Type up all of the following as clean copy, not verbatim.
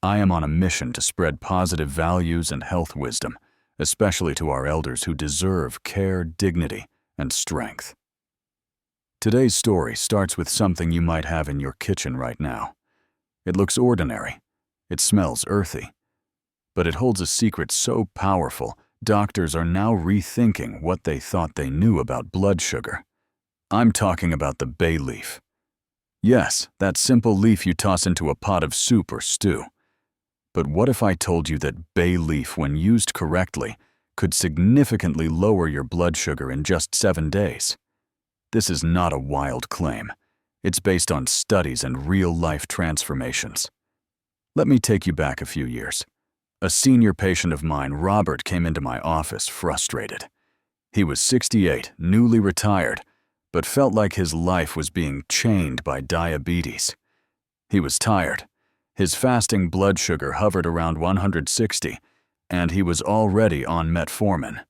I am on a mission to spread positive values and health wisdom, especially to our elders who deserve care, dignity, and strength. Today's story starts with something you might have in your kitchen right now. It looks ordinary. It smells earthy. But it holds a secret so powerful, doctors are now rethinking what they thought they knew about blood sugar. I'm talking about the bay leaf. Yes, that simple leaf you toss into a pot of soup or stew. But what if I told you that bay leaf, when used correctly, could significantly lower your blood sugar in just 7 days? This is not a wild claim. It's based on studies and real-life transformations. Let me take you back a few years. A senior patient of mine, Robert, came into my office frustrated. He was 68, newly retired, but felt like his life was being chained by diabetes. He was tired. His fasting blood sugar hovered around 160, and he was already on metformin.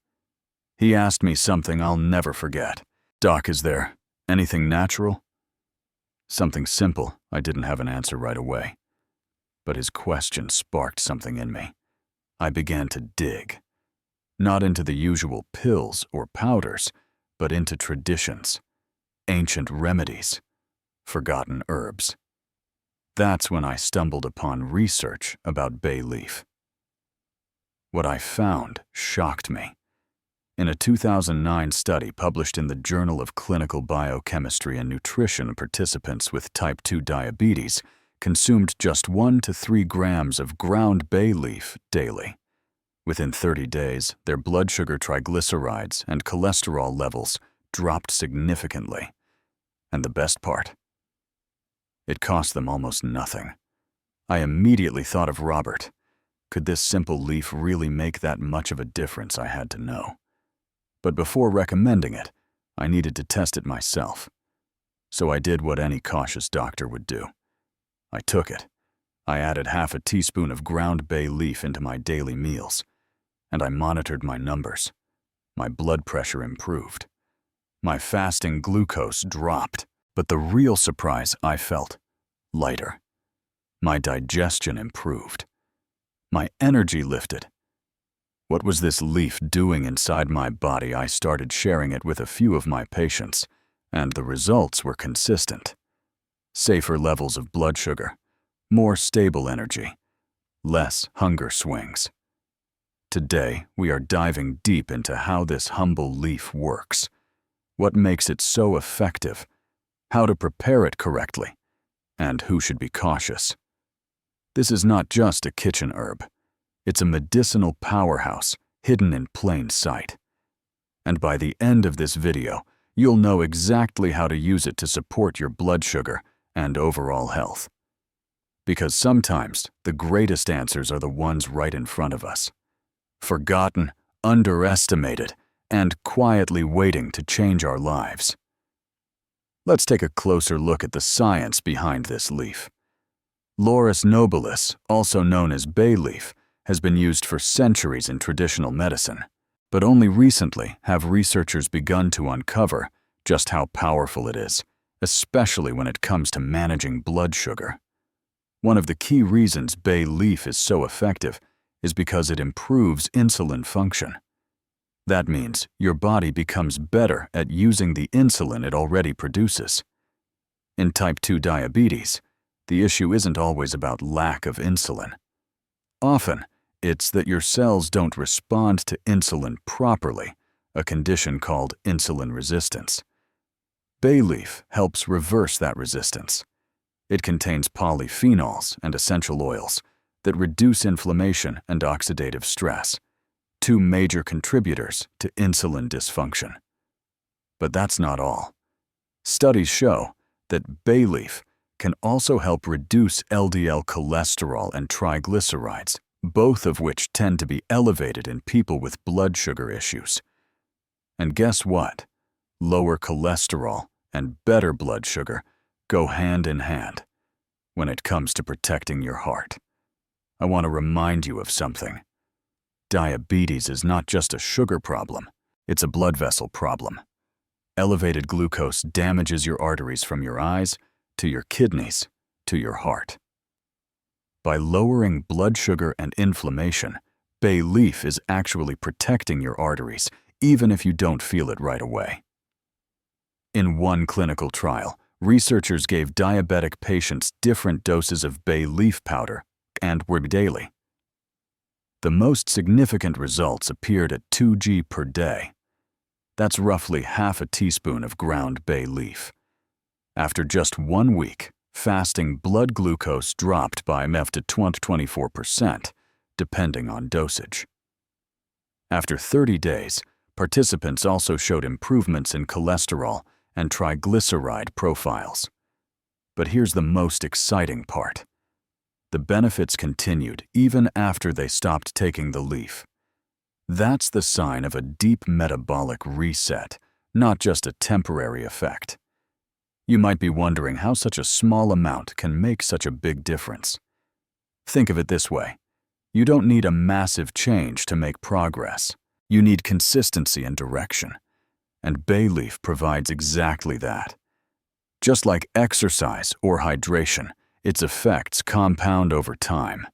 He asked me something I'll never forget. "Doc, is there anything natural?" Something simple. I didn't have an answer right away. But his question sparked something in me. I began to dig. Not into the usual pills or powders, but into traditions, ancient remedies, forgotten herbs. That's when I stumbled upon research about bay leaf. What I found shocked me. In a 2009 study published in the Journal of Clinical Biochemistry and Nutrition, participants with type 2 diabetes consumed just 1 to 3 grams of ground bay leaf daily. Within 30 days, their blood sugar, triglycerides, and cholesterol levels dropped significantly. And the best part? It cost them almost nothing. I immediately thought of Robert. Could this simple leaf really make that much of a difference? I had to know. But before recommending it, I needed to test it myself. So I did what any cautious doctor would do. I took it. I added half a teaspoon of ground bay leaf into my daily meals, and I monitored my numbers. My blood pressure improved. My fasting glucose dropped, but the real surprise I felt: lighter. My digestion improved. My energy lifted. What was this leaf doing inside my body? I started sharing it with a few of my patients, and the results were consistent. Safer levels of blood sugar, more stable energy, less hunger swings. Today, we are diving deep into how this humble leaf works, what makes it so effective, how to prepare it correctly, and who should be cautious. This is not just a kitchen herb. It's a medicinal powerhouse hidden in plain sight. And by the end of this video, you'll know exactly how to use it to support your blood sugar and overall health. Because sometimes the greatest answers are the ones right in front of us. Forgotten, underestimated, and quietly waiting to change our lives. Let's take a closer look at the science behind this leaf. Laurus nobilis, also known as bay leaf, has been used for centuries in traditional medicine, but only recently have researchers begun to uncover just how powerful it is, especially when it comes to managing blood sugar. One of the key reasons bay leaf is so effective is because it improves insulin function. That means your body becomes better at using the insulin it already produces. In type 2 diabetes, the issue isn't always about lack of insulin. Often, it's that your cells don't respond to insulin properly, a condition called insulin resistance. Bay leaf helps reverse that resistance. It contains polyphenols and essential oils that reduce inflammation and oxidative stress, two major contributors to insulin dysfunction. But that's not all. Studies show that bay leaf can also help reduce LDL cholesterol and triglycerides, both of which tend to be elevated in people with blood sugar issues. And guess what? Lower cholesterol and better blood sugar go hand in hand when it comes to protecting your heart. I want to remind you of something. Diabetes is not just a sugar problem, it's a blood vessel problem. Elevated glucose damages your arteries from your eyes to your kidneys to your heart. By lowering blood sugar and inflammation, bay leaf is actually protecting your arteries, even if you don't feel it right away. In one clinical trial, researchers gave diabetic patients different doses of bay leaf powder and Remedies daily. The most significant results appeared at 2 g per day. That's roughly half a teaspoon of ground bay leaf. After just 1 week, fasting blood glucose dropped by up to 24%, depending on dosage. After 30 days, participants also showed improvements in cholesterol and triglyceride profiles. But here's the most exciting part. The benefits continued even after they stopped taking the leaf. That's the sign of a deep metabolic reset, not just a temporary effect. You might be wondering how such a small amount can make such a big difference. Think of it this way. You don't need a massive change to make progress. You need consistency and direction. And bay leaf provides exactly that. Just like exercise or hydration, its effects compound over time.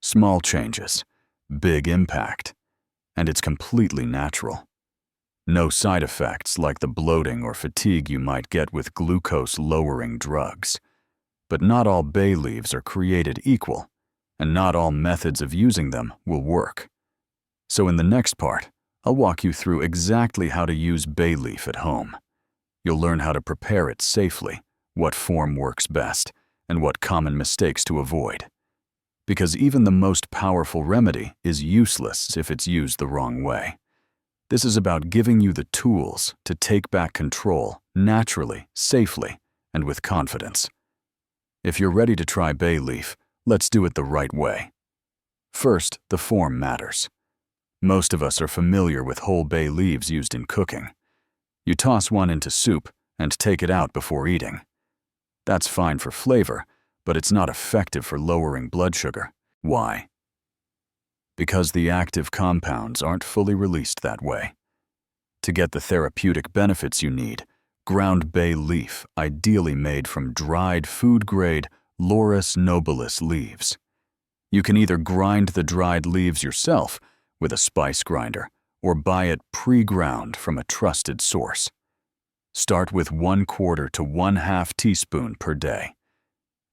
Small changes, big impact, and it's completely natural. No side effects like the bloating or fatigue you might get with glucose-lowering drugs. But not all bay leaves are created equal, and not all methods of using them will work. So in the next part, I'll walk you through exactly how to use bay leaf at home. You'll learn how to prepare it safely, what form works best, and what common mistakes to avoid. Because even the most powerful remedy is useless if it's used the wrong way. This is about giving you the tools to take back control naturally, safely, and with confidence. If you're ready to try bay leaf, let's do it the right way. First, the form matters. Most of us are familiar with whole bay leaves used in cooking. You toss one into soup and take it out before eating. That's fine for flavor, but it's not effective for lowering blood sugar. Why? Because the active compounds aren't fully released that way. To get the therapeutic benefits you need, ground bay leaf, ideally made from dried food-grade Laurus nobilis leaves. You can either grind the dried leaves yourself with a spice grinder or buy it pre-ground from a trusted source. Start with 1/4 to 1/2 teaspoon per day.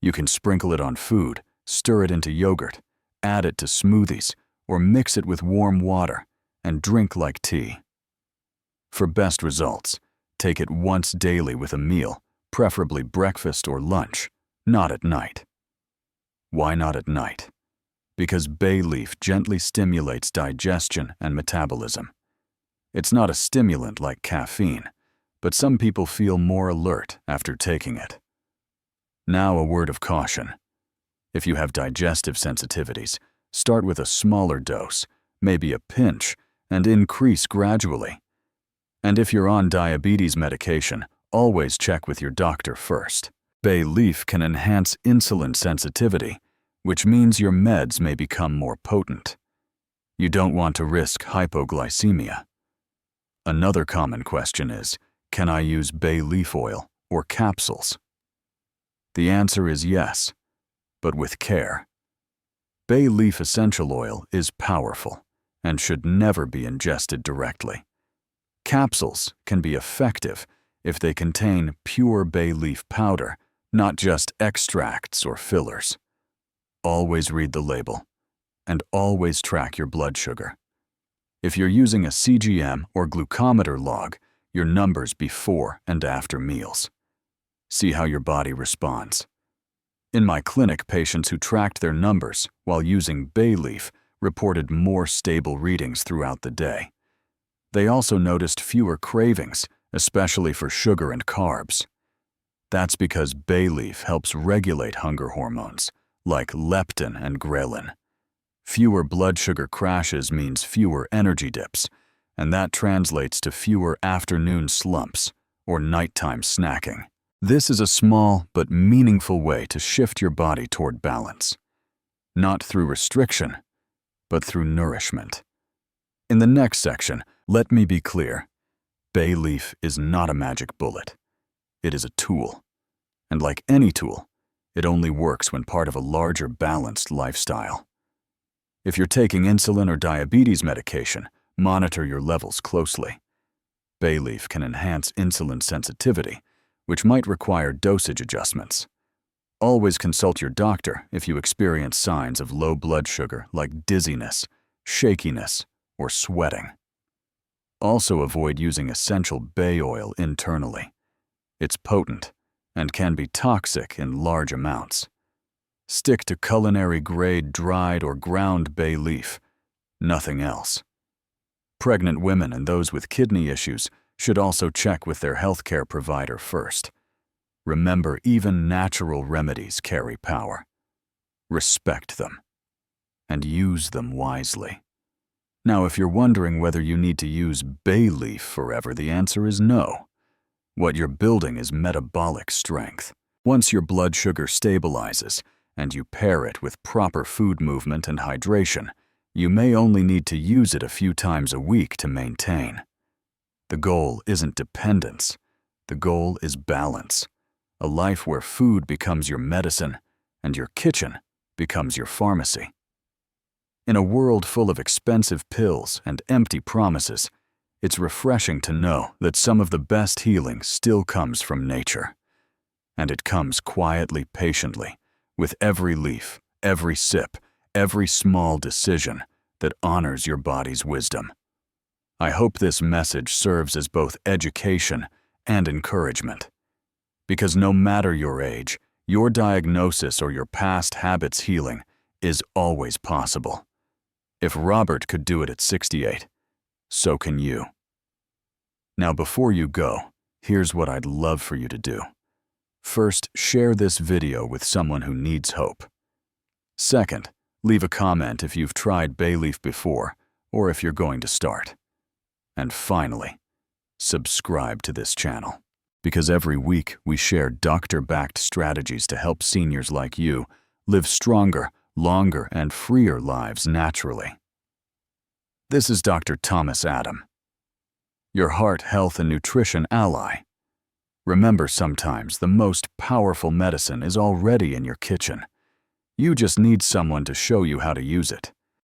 You can sprinkle it on food, stir it into yogurt, add it to smoothies, or mix it with warm water and drink like tea. For best results, take it once daily with a meal, preferably breakfast or lunch, not at night. Why not at night? Because bay leaf gently stimulates digestion and metabolism. It's not a stimulant like caffeine, but some people feel more alert after taking it. Now a word of caution. If you have digestive sensitivities, start with a smaller dose, maybe a pinch, and increase gradually. And if you're on diabetes medication, always check with your doctor first. Bay leaf can enhance insulin sensitivity, which means your meds may become more potent. You don't want to risk hypoglycemia. Another common question is, can I use bay leaf oil or capsules? The answer is yes, but with care. Bay leaf essential oil is powerful and should never be ingested directly. Capsules can be effective if they contain pure bay leaf powder, not just extracts or fillers. Always read the label, and always track your blood sugar. If you're using a CGM or glucometer log, your numbers before and after meals. See how your body responds. In my clinic, patients who tracked their numbers while using bay leaf reported more stable readings throughout the day. They also noticed fewer cravings, especially for sugar and carbs. That's because bay leaf helps regulate hunger hormones, like leptin and ghrelin. Fewer blood sugar crashes means fewer energy dips, and that translates to fewer afternoon slumps or nighttime snacking. This is a small but meaningful way to shift your body toward balance. Not through restriction, but through nourishment. In the next section, let me be clear. Bay leaf is not a magic bullet. It is a tool. And like any tool, It only works when part of a larger, balanced lifestyle. If you're taking insulin or diabetes medication, monitor your levels closely. Bay leaf can enhance insulin sensitivity, which might require dosage adjustments. Always consult your doctor if you experience signs of low blood sugar like dizziness, shakiness, or sweating. Also avoid using essential bay oil internally. It's potent and can be toxic in large amounts. Stick to culinary-grade dried or ground bay leaf, nothing else. Pregnant women and those with kidney issues should also check with their healthcare provider first. Remember, even natural remedies carry power. Respect them and use them wisely. Now, if you're wondering whether you need to use bay leaf forever, the answer is no. What you're building is metabolic strength. Once your blood sugar stabilizes and you pair it with proper food movement and hydration, you may only need to use it a few times a week to maintain. The goal isn't dependence. The goal is balance. A life where food becomes your medicine and your kitchen becomes your pharmacy. In a world full of expensive pills and empty promises, it's refreshing to know that some of the best healing still comes from nature. And it comes quietly, patiently, with every leaf, every sip, every small decision that honors your body's wisdom. I hope this message serves as both education and encouragement. Because no matter your age, your diagnosis or your past habits healing is always possible. If Robert could do it at 68, so can you. Now, before you go, here's what I'd love for you to do. First, share this video with someone who needs hope. Second, leave a comment if you've tried bay leaf before or if you're going to start. And finally, subscribe to this channel, because every week we share doctor-backed strategies to help seniors like you live stronger, longer, and freer lives naturally. This is Dr. Thomas Adam, your heart, health, and nutrition ally. Remember, sometimes the most powerful medicine is already in your kitchen. You just need someone to show you how to use it.